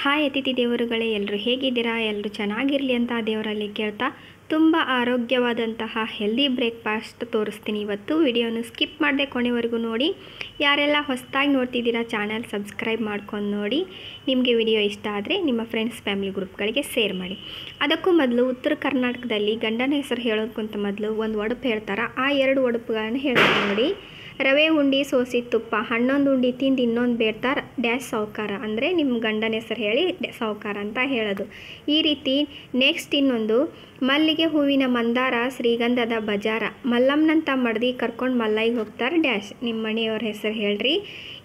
Hi ಅತಿಥಿ ದೇವರುಗಳೇ, ಎಲ್ಲರೂ ಹೇಗಿದ್ದೀರಾ? ಎಲ್ಲರೂ ಚೆನ್ನಾಗಿರಲಿ ಅಂತ ದೇವರಲ್ಲಿ ಕೇಳ್ತಾ ತುಂಬ ಆರೋಗ್ಯವಾದಂತಹ ಹೆಲ್ದಿ ಬ್ರೇಕ್ಫಾಸ್ಟ್ ತೋರಿಸ್ತೀನಿ ಇವತ್ತು. ವಿಡಿಯೋನ ಸ್ಕಿಪ್ ಮಾಡದೆ ಕೊನೆವರೆಗೂ ನೋಡಿ. ಯಾರೆಲ್ಲ ಹೊಸದಾಗಿ ನೋಡ್ತಿದ್ದೀರಾ ಚಾನಲ್ ಸಬ್ಸ್ಕ್ರೈಬ್ ಮಾಡ್ಕೊಂಡು ನೋಡಿ. ನಿಮಗೆ ವಿಡಿಯೋ ಇಷ್ಟ ಆದರೆ ನಿಮ್ಮ ಫ್ರೆಂಡ್ಸ್ ಫ್ಯಾಮಿಲಿ ಗ್ರೂಪ್ಗಳಿಗೆ ಶೇರ್ ಮಾಡಿ. ಅದಕ್ಕೂ ಮೊದಲು ಉತ್ತರ ಕರ್ನಾಟಕದಲ್ಲಿ ಗಂಡನ ಹೆಸರು ಹೇಳೋದಕ್ಕಿಂತ ಮೊದಲು ಒಂದು ಒಡಪು ಹೇಳ್ತಾರೆ. ಆ ಎರಡು ಒಡಪುಗಳನ್ನು ಹೇಳ್ತಾರೆ ನೋಡಿ. ರವೆ ಉಂಡಿ ಸೋಸಿ ತುಪ್ಪ, ಹನ್ನೊಂದು ಉಂಡಿ ತಿಂದು ಇನ್ನೊಂದು ಬೇಡ್ತಾರೆ ಡ್ಯಾಶ್ ಸಾವುಕಾರ. ಅಂದರೆ ನಿಮ್ಮ ಗಂಡನ ಹೆಸರು ಹೇಳಿ ಸಾವುಕಾರ ಅಂತ ಹೇಳೋದು. ಈ ರೀತಿ ನೆಕ್ಸ್ಟ್ ಇನ್ನೊಂದು, ಮಲ್ಲಿಗೆ ಹೂವಿನ ಮಂದಾರ ಶ್ರೀಗಂಧದ ಬಜಾರ, ಮಲ್ಲಮ್ಮನಂತ ಮಡ್ದಿ ಕರ್ಕೊಂಡು ಮಲ್ಲೈಗೆ ಹೋಗ್ತಾರೆ ಡ್ಯಾಶ್, ನಿಮ್ಮ ಮನೆಯವ್ರ ಹೆಸರು ಹೇಳ್ರಿ.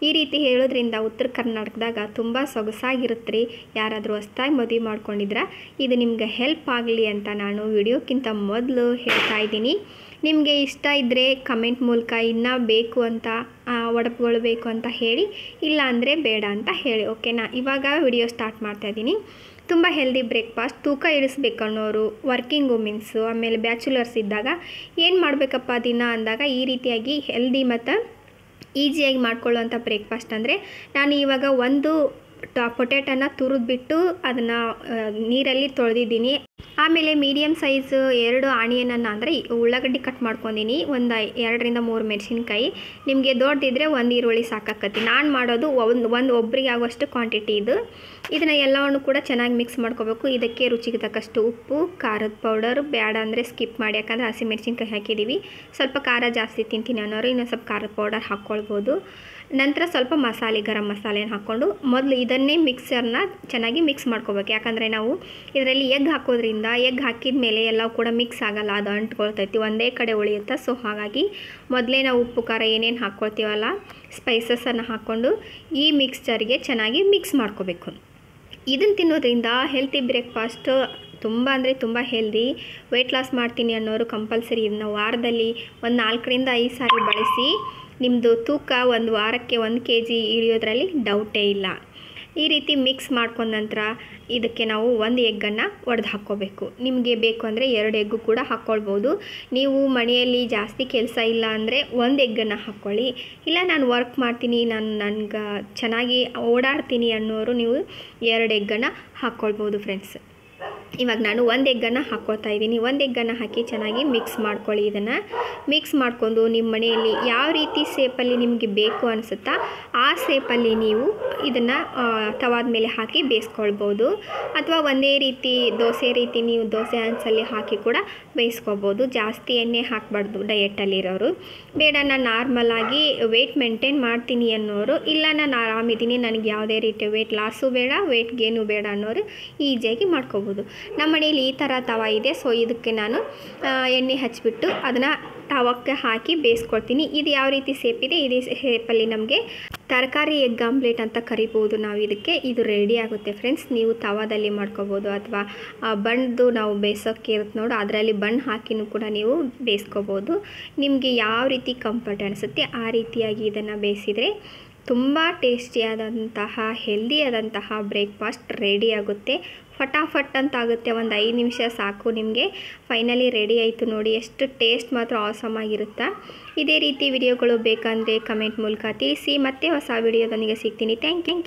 ಈ ರೀತಿ ಹೇಳೋದ್ರಿಂದ ಉತ್ತರ ಕರ್ನಾಟಕದಾಗ ತುಂಬ ಸೊಗಸಾಗಿರುತ್ತೆ ರೀ. ಯಾರಾದರೂ ಹೊಸ್ದಾಗಿ ಮದುವೆ ಮಾಡ್ಕೊಂಡಿದ್ರೆ ಇದು ನಿಮ್ಗೆ ಹೆಲ್ಪ್ ಆಗಲಿ ಅಂತ ನಾನು ವಿಡಿಯೋಕ್ಕಿಂತ ಮೊದಲು ಹೇಳ್ತಾ ಇದ್ದೀನಿ. ನಿಮಗೆ ಇಷ್ಟ ಇದ್ದರೆ ಕಮೆಂಟ್ ಮೂಲಕ ಇನ್ನೂ ಬೇಕು ಅಂತ ಒಡಪುಗಳು ಬೇಕು ಅಂತ ಹೇಳಿ, ಇಲ್ಲ ಅಂದರೆ ಬೇಡ ಅಂತ ಹೇಳಿ, ಓಕೆನಾ? ಇವಾಗ ವಿಡಿಯೋ ಸ್ಟಾರ್ಟ್ ಮಾಡ್ತಾಯಿದ್ದೀನಿ. ತುಂಬ ಹೆಲ್ದಿ ಬ್ರೇಕ್ಫಾಸ್ಟ್. ತೂಕ ಇಳಿಸ್ಬೇಕು ಅನ್ನೋರು, ವರ್ಕಿಂಗ್ ವುಮೆನ್ಸು, ಆಮೇಲೆ ಬ್ಯಾಚುಲರ್ಸ್ ಇದ್ದಾಗ ಏನು ಮಾಡಬೇಕಪ್ಪ ದಿನ ಅಂದಾಗ ಈ ರೀತಿಯಾಗಿ ಹೆಲ್ದಿ ಮತ್ತು ಈಸಿಯಾಗಿ ಮಾಡ್ಕೊಳ್ಳೋವಂಥ ಬ್ರೇಕ್ಫಾಸ್ಟ್ ಅಂದರೆ, ನಾನು ಇವಾಗ ಒಂದು ಪೊಟ್ಯಾಟೋನ ತುರಿದ್ಬಿಟ್ಟು ಅದನ್ನು ನೀರಲ್ಲಿ ತೊಳೆದಿದ್ದೀನಿ. ಆಮೇಲೆ ಮೀಡಿಯಮ್ ಸೈಜು 2 ಆನಿಯನನ್ನು ಅಂದರೆ ಉಳ್ಳಾಗಡ್ಡಿ ಕಟ್ ಮಾಡ್ಕೊಂಡಿನಿ. ಒಂದು 2 ರಿಂದ 3 ಮೆಣಸಿನ್ಕಾಯಿ. ನಿಮಗೆ ದೊಡ್ಡದಿದ್ದರೆ 1 ಈರುಳ್ಳಿ ಸಾಕಾಕತ್ತಿ. ನಾನು ಮಾಡೋದು ಒಂದು ಒಬ್ಬರಿಗೆ ಆಗುವಷ್ಟು ಕ್ವಾಂಟಿಟಿ ಇದು. ಇದನ್ನು ಎಲ್ಲವನ್ನು ಕೂಡ ಚೆನ್ನಾಗಿ ಮಿಕ್ಸ್ ಮಾಡ್ಕೋಬೇಕು. ಇದಕ್ಕೆ ರುಚಿಗೆ ತಕ್ಕಷ್ಟು ಉಪ್ಪು, ಖಾರದ ಪೌಡರ್, ಬೇಡ ಅಂದರೆ ಸ್ಕಿಪ್ ಮಾಡಿ, ಯಾಕಂದರೆ ಹಸಿಮೆಣಸಿನ್ಕಾಯಿ ಹಾಕಿದ್ದೀವಿ. ಸ್ವಲ್ಪ ಖಾರ ಜಾಸ್ತಿ ತಿಂತೀನಿ ಅನ್ನೋರು ಇನ್ನೊಂದು ಸ್ವಲ್ಪ ಖಾರದ ಪೌಡರ್ ಹಾಕ್ಕೊಳ್ಬೋದು. ನಂತರ ಸ್ವಲ್ಪ ಮಸಾಲೆ, ಗರಂ ಮಸಾಲೆನ ಹಾಕ್ಕೊಂಡು ಮೊದಲು ಇದನ್ನೇ ಮಿಕ್ಸರ್ನ ಚೆನ್ನಾಗಿ ಮಿಕ್ಸ್ ಮಾಡ್ಕೋಬೇಕು. ಯಾಕಂದರೆ ನಾವು ಇದರಲ್ಲಿ ಎಗ್ ಹಾಕೋದ್ರಿಂದ ಎಗ್ ಹಾಕಿದ ಮೇಲೆ ಎಲ್ಲವೂ ಕೂಡ ಮಿಕ್ಸ್ ಆಗಲ್ಲ, ಅದು ಅಂಟ್ಕೊಳ್ತೈತಿ, ಒಂದೇ ಕಡೆ ಉಳಿಯುತ್ತೆ. ಸೊ ಹಾಗಾಗಿ ಮೊದಲೇ ನಾವು ಉಪ್ಪು ಖಾರ ಏನೇನು ಹಾಕ್ಕೊಳ್ತೀವಲ್ಲ ಸ್ಪೈಸಸನ್ನು ಹಾಕ್ಕೊಂಡು ಈ ಮಿಕ್ಸ್ಚರ್ಗೆ ಚೆನ್ನಾಗಿ ಮಿಕ್ಸ್ ಮಾಡ್ಕೋಬೇಕು. ಇದನ್ನು ತಿನ್ನೋದ್ರಿಂದ ಹೆಲ್ತಿ ಬ್ರೇಕ್ಫಾಸ್ಟ್ ತುಂಬ ಅಂದರೆ ತುಂಬ ಹೆಲ್ದಿ. ವೆಯ್ಟ್ ಲಾಸ್ ಮಾಡ್ತೀನಿ ಅನ್ನೋರು ಕಂಪಲ್ಸರಿ ಇದನ್ನ ವಾರದಲ್ಲಿ ಒಂದು 4 ರಿಂದ 5 ಸಾರಿ ಬಳಸಿ. ನಿಮ್ಮದು ತೂಕ ಒಂದು ವಾರಕ್ಕೆ 1 kg ಇಳಿಯೋದ್ರಲ್ಲಿ ಡೌಟೇ ಇಲ್ಲ. ಈ ರೀತಿ ಮಿಕ್ಸ್ ಮಾಡ್ಕೊಂಡ ನಂತರ ಇದಕ್ಕೆ ನಾವು 1 ಎಗ್ಗನ್ನು ಒಡೆದು ಹಾಕ್ಕೋಬೇಕು. ನಿಮಗೆ ಬೇಕು ಅಂದರೆ 2 ಎಗ್ಗು ಕೂಡ ಹಾಕ್ಕೊಳ್ಬೋದು. ನೀವು ಮನೆಯಲ್ಲಿ ಜಾಸ್ತಿ ಕೆಲಸ ಇಲ್ಲ ಅಂದರೆ 1 ಎಗ್ಗನ್ನು ಹಾಕ್ಕೊಳ್ಳಿ. ಇಲ್ಲ ನಾನು ವರ್ಕ್ ಮಾಡ್ತೀನಿ, ನನಗೆ ಚೆನ್ನಾಗಿ ಓಡಾಡ್ತೀನಿ ಅನ್ನೋರು ನೀವು 2 ಎಗ್ಗನ್ನು ಹಾಕ್ಕೊಳ್ಬೋದು ಫ್ರೆಂಡ್ಸ್. ಇವಾಗ ನಾನು 1 ಎಗ್ಗನ್ನು ಹಾಕ್ಕೊಳ್ತಾ ಇದ್ದೀನಿ. 1 ಎಗ್ಗನ್ನು ಹಾಕಿ ಚೆನ್ನಾಗಿ ಮಿಕ್ಸ್ ಮಾಡ್ಕೊಳ್ಳಿ. ಇದನ್ನು ಮಿಕ್ಸ್ ಮಾಡ್ಕೊಂಡು ನಿಮ್ಮ ಮನೆಯಲ್ಲಿ ಯಾವ ರೀತಿ ಶೇಪಲ್ಲಿ ನಿಮಗೆ ಬೇಕು ಅನಿಸುತ್ತಾ ಆ ಶೇಪಲ್ಲಿ ನೀವು ಇದನ್ನು ತವಾದ ಮೇಲೆ ಹಾಕಿ ಬೇಯಿಸ್ಕೊಳ್ಬೋದು. ಅಥವಾ ಒಂದೇ ರೀತಿ ದೋಸೆ ರೀತಿ ನೀವು ದೋಸೆ ಹಂಚಲ್ಲಿ ಹಾಕಿ ಕೂಡ ಬೇಯಿಸ್ಕೊಬೋದು. ಜಾಸ್ತಿ ಎಣ್ಣೆ ಹಾಕಬಾರ್ದು ಡಯೆಟಲ್ಲಿರೋರು. ಬೇಡ ನಾನು ನಾರ್ಮಲಾಗಿ ವೆಯ್ಟ್ ಮೇಂಟೈನ್ ಮಾಡ್ತೀನಿ ಅನ್ನೋರು, ಇಲ್ಲ ನಾನು ಆರಾಮಿದ್ದೀನಿ, ನನಗೆ ಯಾವುದೇ ರೀತಿಯ ವೆಯ್ಟ್ ಲಾಸು ಬೇಡ, ವೆಯ್ಟ್ ಗೇನು ಬೇಡ ಅನ್ನೋರು ಈಸಿಯಾಗಿ ಮಾಡ್ಕೋಬೋದು. ನಮ್ಮ ಮನೇಲಿ ಈ ಥರ ತವ ಇದೆ. ಸೊ ಇದಕ್ಕೆ ನಾನು ಎಣ್ಣೆ ಹಚ್ಚಿಬಿಟ್ಟು ಅದನ್ನು ತವಕ್ಕೆ ಹಾಕಿ ಬೇಯಿಸ್ಕೊಳ್ತೀನಿ. ಇದು ಯಾವ ರೀತಿ ಶೇಪ್ ಇದೆ, ಇದೇ ಶೇಪಲ್ಲಿ ನಮಗೆ ತರಕಾರಿ ಎಗ್ ಆಮ್ಲೆಟ್ ಅಂತ ಕರಿಬೋದು ನಾವು ಇದಕ್ಕೆ. ಇದು ರೆಡಿ ಆಗುತ್ತೆ ಫ್ರೆಂಡ್ಸ್. ನೀವು ತವಾದಲ್ಲಿ ಮಾಡ್ಕೋಬೋದು ಅಥವಾ ಬಣ್ಣದು ನಾವು ಬೇಯಿಸೋಕ್ಕೆ ಇರುತ್ತೆ ನೋಡು, ಅದರಲ್ಲಿ ಬಣ್ಣ ಹಾಕಿನೂ ಕೂಡ ನೀವು ಬೇಯಿಸ್ಕೋಬೋದು. ನಿಮಗೆ ಯಾವ ರೀತಿ ಕಂಫರ್ಟ್ ಅನಿಸುತ್ತೆ ಆ ರೀತಿಯಾಗಿ ಇದನ್ನು ಬೇಯಿಸಿದರೆ ತುಂಬ ಟೇಸ್ಟಿಯಾದಂತಹ ಹೆಲ್ದಿಯಾದಂತಹ ಬ್ರೇಕ್ಫಾಸ್ಟ್ ರೆಡಿ ಆಗುತ್ತೆ. ಫಟಾಫಟ್ ಅಂತ ಆಗುತ್ತೆ, ಒಂದು 5 ನಿಮಿಷ ಸಾಕು ನಿಮಗೆ. ಫೈನಲಿ ರೆಡಿ ಆಯಿತು ನೋಡಿ. ಎಷ್ಟು ಟೇಸ್ಟ್ ಮಾತ್ರ ಆಸಮ್ ಆಗಿರುತ್ತೆ. ಇದೇ ರೀತಿ ವಿಡಿಯೋಗಳು ಬೇಕಂದರೆ ಕಮೆಂಟ್ ಮೂಲಕ ತಿಳಿಸಿ. ಮತ್ತೆ ಹೊಸ ವಿಡಿಯೋದೊಂದಿಗೆ ಸಿಗ್ತೀನಿ. Thank you.